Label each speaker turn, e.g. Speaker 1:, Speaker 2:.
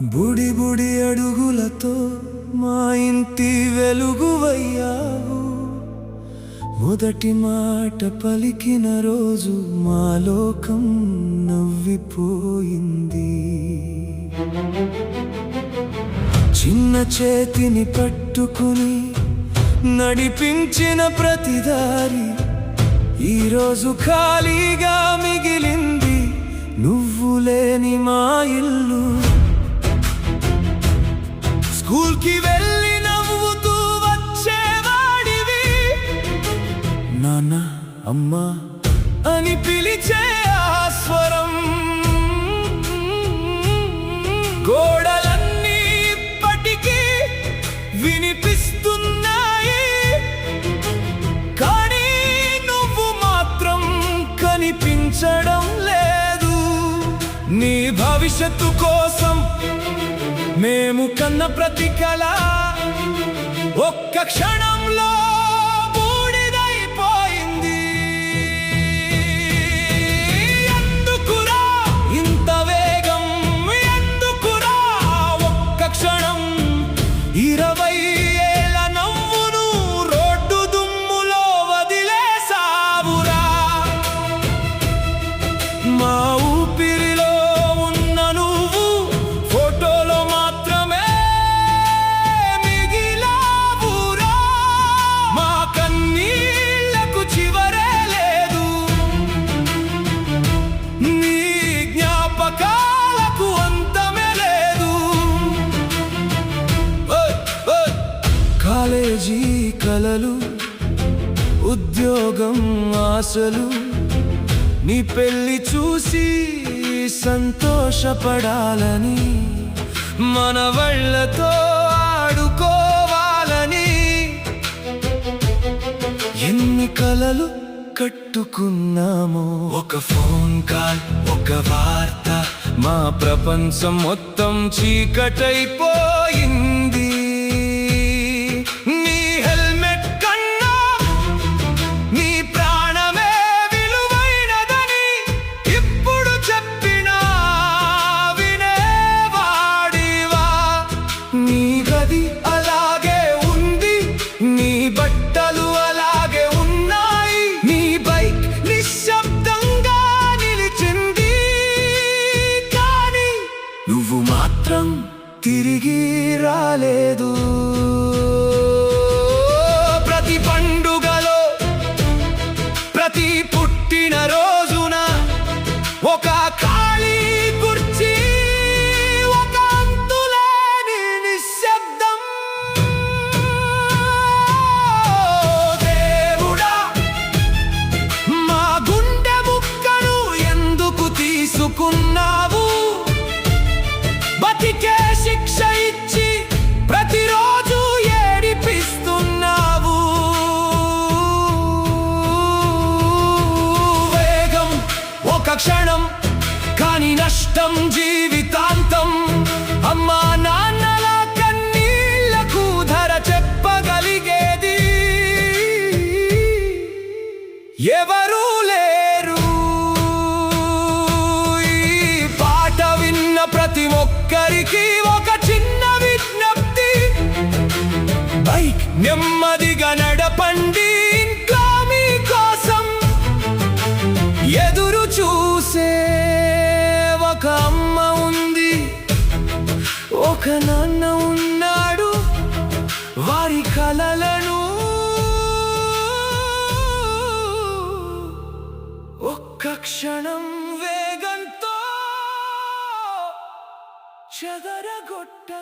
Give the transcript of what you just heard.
Speaker 1: బుడి బుడి అడుగులతో మా ఇంటి వెలుగువయ్యావు. మొదటి మాట పలికిన రోజు మా లోకం నవ్విపోయింది. చిన్న చేతిని పట్టుకుని నడిపించిన ప్రతిదారి ఈరోజు ఖాళీగా మిగిలింది. నువ్వు లేని మా ఇల్లు. స్కూల్కి వెళ్ళి నవ్వుతూ వచ్చేవాడివి. నాన్న అమ్మా అని పిలిచే ఆ స్వరం గోడలన్నీ ఇప్పటికీ వినిపిస్తున్నాయి. కానీ నువ్వు మాత్రం కనిపించడం లేదు. నీ భవిష్యత్తు కోసం మేము కన్న ప్రతి కళ ఒక్క క్షణంలో బూడిదైపోయింది. ఎందుకురా ఇంత వేగం, ఎందుకురా ఒక్క క్షణం? 20 ఏళ్ల నవ్వును రోడ్డు దుమ్ములో వదిలేసావురా. మా ఊపిరిలో ఉన్న నువ్వు ఫోటోలో మాత్రమే మిగిలావురా. మా కన్నీళ్లకు చివరే లేదు. నీ జ్ఞాపకాలకు అంతమే లేదు. కాలేజీ కలలు, ఉద్యోగం ఆశలు, నీ పెళ్లి చూసి సంతోషపడాలని, మన వాళ్ళతో ఆడుకోవాలని ఎన్ని కలలు కట్టుకున్నామో. ఒక ఫోన్ కాల్, ఒక వార్త, మా ప్రపంచం మొత్తం చీకటైపోయింది. నీ హెల్మెట్ కన్నా నీ ప్రాణమే విలువైనదని ఇప్పుడు చెప్పినా వినేవాడివా? నీ గది అలాగే ఉంది, నీ బట్టలు అలాగే ఉన్నాయి, నీ బైక్ నిశ్శబ్దంగా నిలిచింది. కానీ నువ్వు మాత్రం తిరిగి రాలేదు. ప్రతి పండుగలో, ప్రతి పుట్టిన రోజున ఒక ఖాళీ కుర్చీ, ఒక అంతులేని నిశ్శబ్దం. దేవుడా, మా గుండె ముక్కను ఎందుకు తీసుకున్నావు? బతికే శిక్ష ఇచ్చి ప్రతిరోజు ఏడిపిస్తున్నావు. వేగం ఒక క్షణం, కానీ నష్టం జీవితాంతం. అమ్మా నాన్నల కన్నీళ్లకు ధర చెప్పగలిగేది ఎవరూ లేరు. ఈ పాట విన్న ప్రతి ఒక్కరికి ఒక చిన్న విజ్ఞప్తి: బైక్ నెమ్మదిగా నడపండి. ఇంకా మీ కోసం ఎదురు చూసే ఒక అమ్మ ఉంది, ఒక నాన్న ఉన్నాడు. వారి కలలను ఒక్క క్షణం వేగంతో చెదరగొట్టకండి.